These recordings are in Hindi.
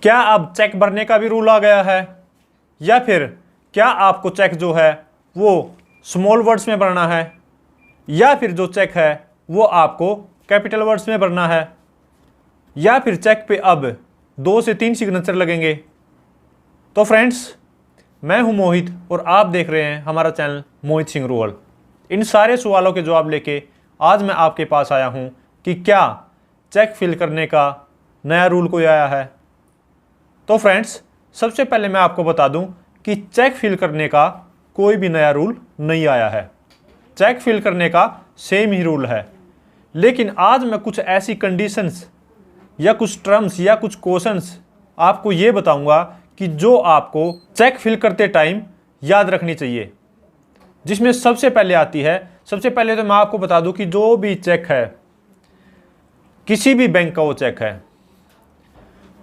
क्या अब चेक भरने का भी रूल आ गया है, या फिर क्या आपको चेक जो है वो स्मॉल वर्ड्स में भरना है, या फिर जो चेक है वो आपको कैपिटल वर्ड्स में भरना है, या फिर चेक पे अब 2 से 3 सिग्नेचर लगेंगे। तो फ्रेंड्स, मैं हूं मोहित और आप देख रहे हैं हमारा चैनल मोहित सिंह रोहल। इन सारे सवालों के जवाब लेके आज मैं आपके पास आया हूं कि क्या चेक फिल करने का नया रूल कोई आया है। तो फ्रेंड्स, सबसे पहले मैं आपको बता दूं कि चेक फिल करने का कोई भी नया रूल नहीं आया है। चेक फिल करने का सेम ही रूल है, लेकिन आज मैं कुछ ऐसी कंडीशंस या कुछ टर्म्स या कुछ क्वेश्चंस आपको ये बताऊंगा कि जो आपको चेक फिल करते टाइम याद रखनी चाहिए। जिसमें सबसे पहले आती है, सबसे पहले तो मैं आपको बता दूं कि जो भी चेक है, किसी भी बैंक का वो चेक है,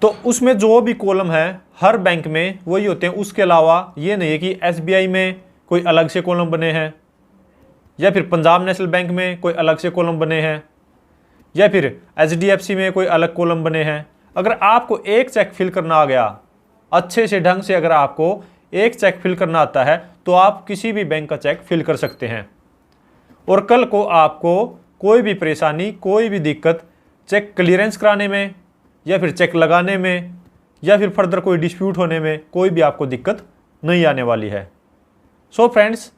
तो उसमें जो भी कॉलम है हर बैंक में वही होते हैं। उसके अलावा ये नहीं है कि एसबीआई में कोई अलग से कॉलम बने हैं, या फिर पंजाब नेशनल बैंक में कोई अलग से कॉलम बने हैं, या फिर एचडीएफसी में कोई अलग कॉलम बने हैं। अगर आपको एक चेक फिल करना आ गया अच्छे से ढंग से, अगर आपको एक चेक फिल करना आता है तो आप किसी भी बैंक का चेक फिल कर सकते हैं। और कल को आपको कोई भी परेशानी, कोई भी दिक्कत चेक क्लियरेंस कराने में, या फिर चेक लगाने में, या फिर फर्दर कोई डिस्प्यूट होने में कोई भी आपको दिक्कत नहीं आने वाली है। सो फ्रेंड्स,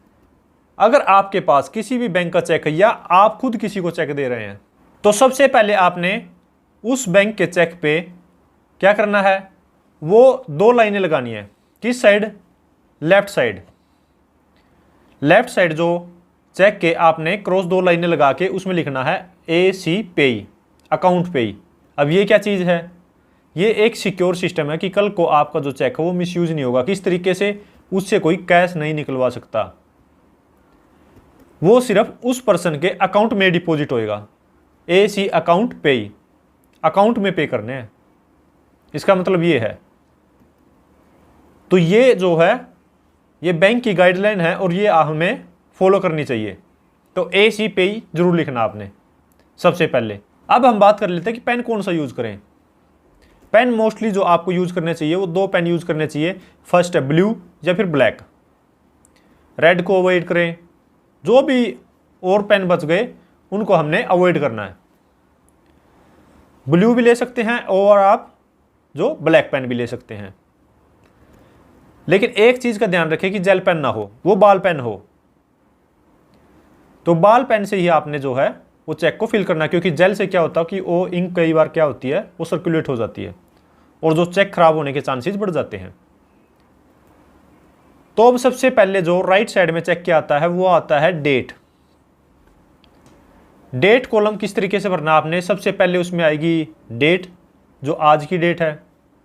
अगर आपके पास किसी भी बैंक का चेक है या आप खुद किसी को चेक दे रहे हैं, तो सबसे पहले आपने उस बैंक के चेक पे क्या करना है, वो 2 लाइनें लगानी है। किस side? Left side. Left side जो चेक के आपने क्रॉस 2 लाइनें लगा के उसमें लिखना है AC पेई, अकाउंट पेई। अब ये क्या चीज़ है? ये एक सिक्योर सिस्टम है कि कल को आपका जो चेक है वो मिसयूज नहीं होगा। किस तरीके से? उससे कोई कैश नहीं निकलवा सकता, वो सिर्फ उस पर्सन के अकाउंट में डिपॉजिट होएगा। AC अकाउंट पेई, अकाउंट में पे करने हैं, इसका मतलब ये है। तो ये जो है ये बैंक की गाइडलाइन है और ये हमें फॉलो करनी चाहिए। तो AC पेई जरूर लिखना आपने सबसे पहले। अब हम बात कर लेते हैं कि पेन कौन सा यूज करें। पेन मोस्टली जो आपको यूज करने चाहिए वो 2 पेन यूज करने चाहिए। फर्स्ट है ब्लू या फिर ब्लैक। रेड को अवॉइड करें। जो भी और पेन बच गए उनको हमने अवॉइड करना है। ब्लू भी ले सकते हैं और आप जो ब्लैक पेन भी ले सकते हैं, लेकिन एक चीज का ध्यान रखें कि जेल पेन ना हो, वो बाल पेन हो। तो बाल पेन से ही आपने जो है वो चेक को फिल करना है, क्योंकि जेल से क्या होता है कि वो इंक कई बार क्या होती है वो सर्कुलेट हो जाती है और जो चेक खराब होने के चांसेस बढ़ जाते हैं। तो अब सबसे पहले जो राइट साइड में चेक क्या आता है वो आता है डेट। डेट कॉलम किस तरीके से भरना आपने? सबसे पहले उसमें आएगी डेट, जो आज की डेट है,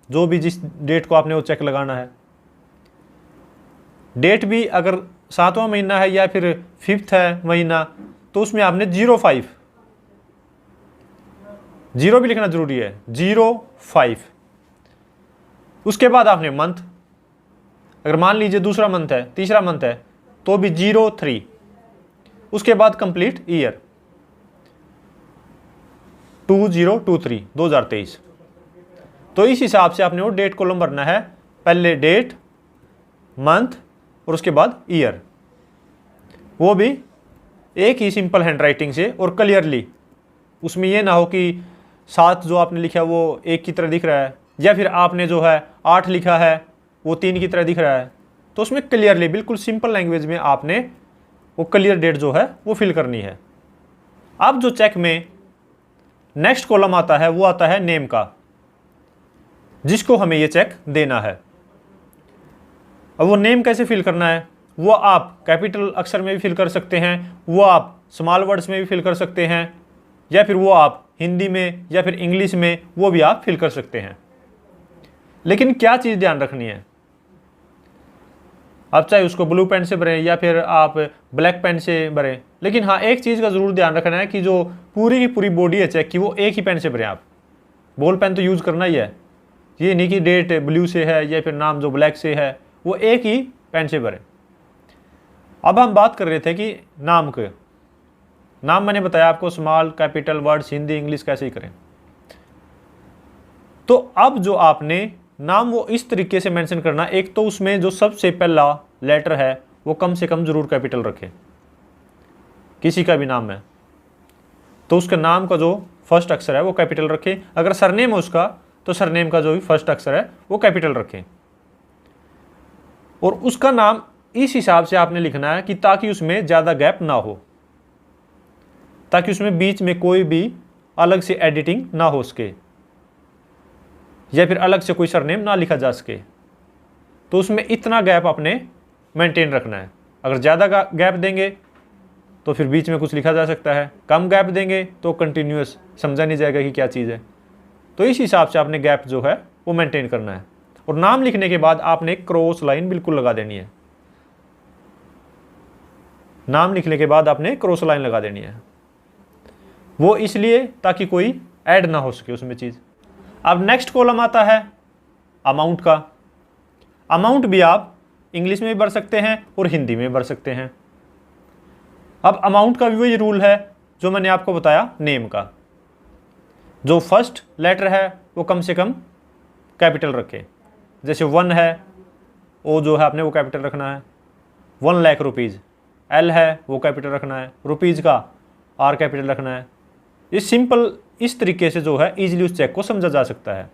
जो भी जिस डेट को आपने वो चेक लगाना है। डेट भी अगर 7वां महीना है या फिर 5th है महीना, तो उसमें आपने 05, 0 भी लिखना जरूरी है, 05। उसके बाद आपने मंथ, अगर मान लीजिए दूसरा मंथ है, तीसरा मंथ है, तो भी 03। उसके बाद कंप्लीट ईयर 2023, 2023। तो इस हिसाब से आपने वो डेट कॉलम भरना है। पहले डेट, मंथ और उसके बाद ईयर, वो भी एक ही सिंपल हैंडराइटिंग से और क्लियरली। उसमें ये ना हो कि 7 जो आपने लिखा है वो 1 की तरह दिख रहा है, या फिर आपने जो है 8 लिखा है वो 3 की तरह दिख रहा है। तो उसमें क्लियरली बिल्कुल सिंपल लैंग्वेज में आपने वो क्लियर डेट जो है वो फिल करनी है। अब जो चेक में नेक्स्ट कॉलम आता है वो आता है नेम का, जिसको हमें ये चेक देना है। अब वो नेम कैसे फिल करना है? वो आप कैपिटल अक्षर में भी फिल कर सकते हैं, वो आप स्मॉल वर्ड्स में भी फिल कर सकते हैं, या फिर वो आप हिंदी में या फिर इंग्लिश में वो भी आप फिल कर सकते हैं। लेकिन क्या चीज़ ध्यान रखनी है, आप चाहे उसको ब्लू पेन से भरें या फिर आप ब्लैक पेन से भरें, लेकिन हाँ एक चीज़ का ज़रूर ध्यान रखना है कि जो पूरी की पूरी बॉडी है चेक की वो एक ही पेन से भरें। आप बॉल पेन तो यूज़ करना ही है, ये नहीं कि डेट ब्लू से है या फिर नाम जो ब्लैक से है वो एक ही पेन से भरें। अब हम बात कर रहे थे कि नाम के, नाम मैंने बताया आपको small capital words Hindi English कैसे ही करें। तो अब जो आपने नाम वो इस तरीके से मेंशन करना, एक तो उसमें जो सबसे पहला लेटर है वो कम से कम ज़रूर कैपिटल रखे। किसी का भी नाम है तो उसका नाम का जो फर्स्ट अक्षर है वो कैपिटल रखे। अगर सरनेम है उसका तो सरनेम का जो भी फर्स्ट अक्षर है वो कैपिटल रखें। और उसका नाम इस हिसाब से आपने लिखना है कि ताकि उसमें ज़्यादा गैप ना हो, ताकि उसमें बीच में कोई भी अलग से एडिटिंग ना हो सके या फिर अलग से कोई सरनेम ना लिखा जा सके। तो उसमें इतना गैप आपने मेंटेन रखना है। अगर ज़्यादा गैप देंगे तो फिर बीच में कुछ लिखा जा सकता है, कम गैप देंगे तो कंटिन्यूअस समझा नहीं जाएगा कि क्या चीज़ है। तो इस हिसाब से आपने गैप जो है वो मेंटेन करना है। और नाम लिखने के बाद आपने क्रॉस लाइन बिल्कुल लगा देनी है। नाम लिखने के बाद आपने क्रॉस लाइन लगा देनी है, वो इसलिए ताकि कोई ऐड ना हो सके उसमें चीज़। अब नेक्स्ट कॉलम आता है अमाउंट का। अमाउंट भी आप इंग्लिश में भी भर सकते हैं और हिंदी में भी भर सकते हैं। अब अमाउंट का भी वही रूल है जो मैंने आपको बताया नेम का। जो फर्स्ट लेटर है वो कम से कम कैपिटल रखे। जैसे 1 है, ओ जो है आपने वो कैपिटल रखना है। 1 लाख रुपीज़, एल है वो कैपिटल रखना है। रुपीज़ का आर कैपिटल रखना है। ये सिंपल इस तरीके से जो है इजीली उस चेक को समझा जा सकता है।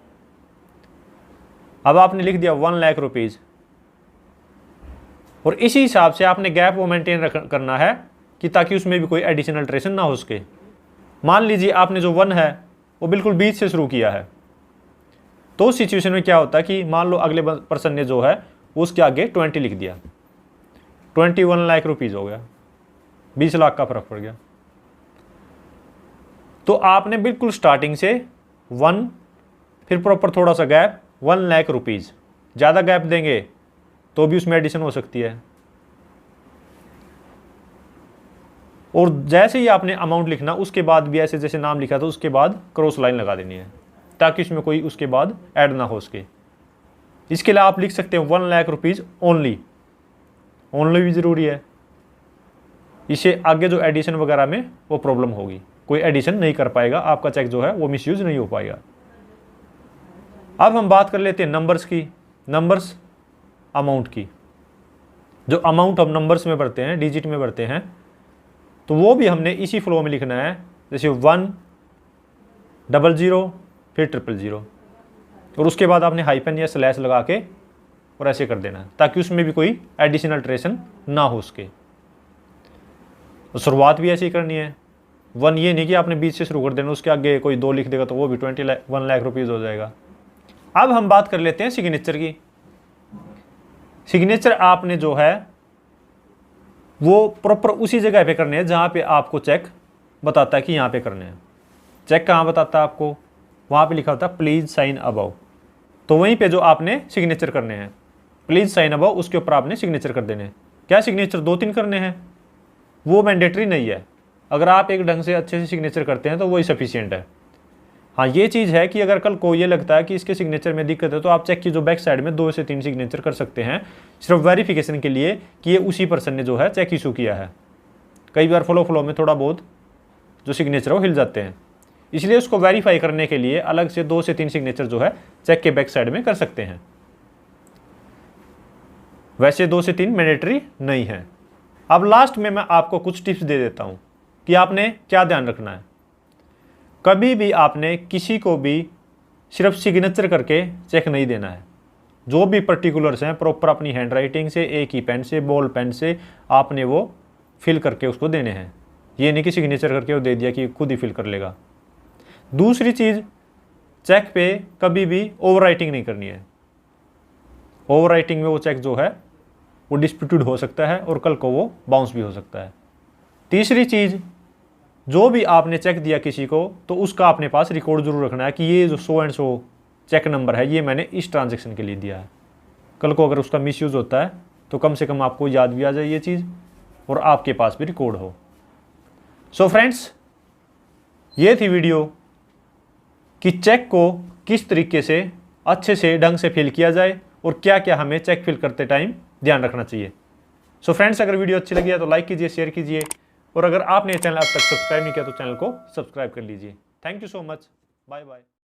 अब आपने लिख दिया 1 लाख रुपीज़ और इसी हिसाब से आपने गैप वो मेंटेन करना है कि ताकि उसमें भी कोई एडिशनल ट्रेशन ना हो सके। मान लीजिए आपने जो 1 है वो बिल्कुल बीच से शुरू किया है, तो उस सिचुएशन में क्या होता है कि मान लो अगले पर्सन ने जो है वो उसके आगे 20 लिख दिया, 21 लाख रुपीज़ हो गया, 20 लाख का फर्क पड़ गया। तो आपने बिल्कुल स्टार्टिंग से 1 फिर प्रॉपर थोड़ा सा गैप 1 लाख रुपीज़। ज़्यादा गैप देंगे तो भी उसमें एडिशन हो सकती है। और जैसे ही आपने अमाउंट लिखना उसके बाद भी ऐसे जैसे नाम लिखा था उसके बाद क्रॉस लाइन लगा देनी है ताकि उसमें कोई उसके बाद ऐड ना हो सके। इसके लिए आप लिख सकते हैं 1 लाख रुपीज़ ओनली। ओनली भी ज़रूरी है, इसे आगे जो एडिशन वगैरह में वो प्रॉब्लम होगी, कोई एडिशन नहीं कर पाएगा, आपका चेक जो है वो मिसयूज नहीं हो पाएगा। अब हम बात कर लेते हैं नंबर्स की। नंबर्स अमाउंट की। जो अमाउंट हम नंबर्स में भरते हैं, डिजिट में भरते हैं, तो वो भी हमने इसी फ्लो में लिखना है। जैसे 1 00 फिर 000 और उसके बाद आपने हाइफन या स्लैश लगा के और ऐसे कर देना है ताकि उसमें भी कोई एडिशनल ट्रेशन ना हो सके। तो शुरुआत भी ऐसे ही करनी है। 1 ये नहीं कि आपने बीच से शुरू कर देना, उसके आगे कोई 2 लिख देगा तो वो भी 1 लाख रुपीज़ हो जाएगा। अब हम बात कर लेते हैं सिग्नेचर की। सिग्नेचर आपने जो है वो प्रॉपर उसी जगह पे करने हैं जहाँ पे आपको चेक बताता है कि यहाँ पे करने हैं। चेक कहाँ बताता है आपको, वहाँ पे लिखा होता है प्लीज़ साइन अबव, तो वहीं पे जो आपने सिग्नेचर करने हैं प्लीज़ साइन अबव, उसके ऊपर आपने सिग्नेचर कर देने हैं। क्या सिग्नेचर 2-3 करने हैं, वो मैंडेटरी नहीं है। अगर आप एक ढंग से अच्छे से सिग्नेचर करते हैं तो वही सफिशियंट है। हाँ, ये चीज़ है कि अगर कल को ये लगता है कि इसके सिग्नेचर में दिक्कत है तो आप चेक की जो बैक साइड में 2 से 3 सिग्नेचर कर सकते हैं, सिर्फ वेरिफिकेशन के लिए कि ये उसी पर्सन ने जो है चेक इशू किया है। कई बार फ्लो में थोड़ा बहुत जो सिग्नेचर वो हिल जाते हैं, इसलिए उसको वेरीफाई करने के लिए अलग से 2 से 3 सिग्नेचर जो है चेक के बैक साइड में कर सकते हैं। वैसे 2 से 3 मैंडेटरी नहीं है। अब लास्ट में मैं आपको कुछ टिप्स दे देता हूँ कि आपने क्या ध्यान रखना है। कभी भी आपने किसी को भी सिर्फ सिग्नेचर करके चेक नहीं देना है। जो भी पर्टिकुलर्स हैं प्रॉपर अपनी हैंड राइटिंग से, एक ही पेन से, बॉल पेन से आपने वो फिल करके उसको देने हैं। ये नहीं कि सिग्नेचर करके वो दे दिया कि खुद ही फिल कर लेगा। दूसरी चीज़, चेक पे कभी भी ओवर राइटिंग नहीं करनी है। ओवर राइटिंग में वो चेक जो है वो डिस्प्यूटेड हो सकता है और कल को वो बाउंस भी हो सकता है। तीसरी चीज़, जो भी आपने चेक दिया किसी को तो उसका अपने पास रिकॉर्ड जरूर रखना है कि ये जो 100 एंड 100 चेक नंबर है ये मैंने इस ट्रांजैक्शन के लिए दिया है। कल को अगर उसका मिसयूज़ होता है तो कम से कम आपको याद भी आ जाए ये चीज़ और आपके पास भी रिकॉर्ड हो। सो फ्रेंड्स, ये थी वीडियो कि चेक को किस तरीके से अच्छे से ढंग से फिल किया जाए और क्या क्या हमें चेक फिल करते टाइम ध्यान रखना चाहिए। सो फ्रेंड्स, अगर वीडियो अच्छी लगी है तो लाइक कीजिए, शेयर कीजिए और अगर आपने चैनल अब तक सब्सक्राइब नहीं किया तो चैनल को सब्सक्राइब कर लीजिए। Thank you so much, bye bye.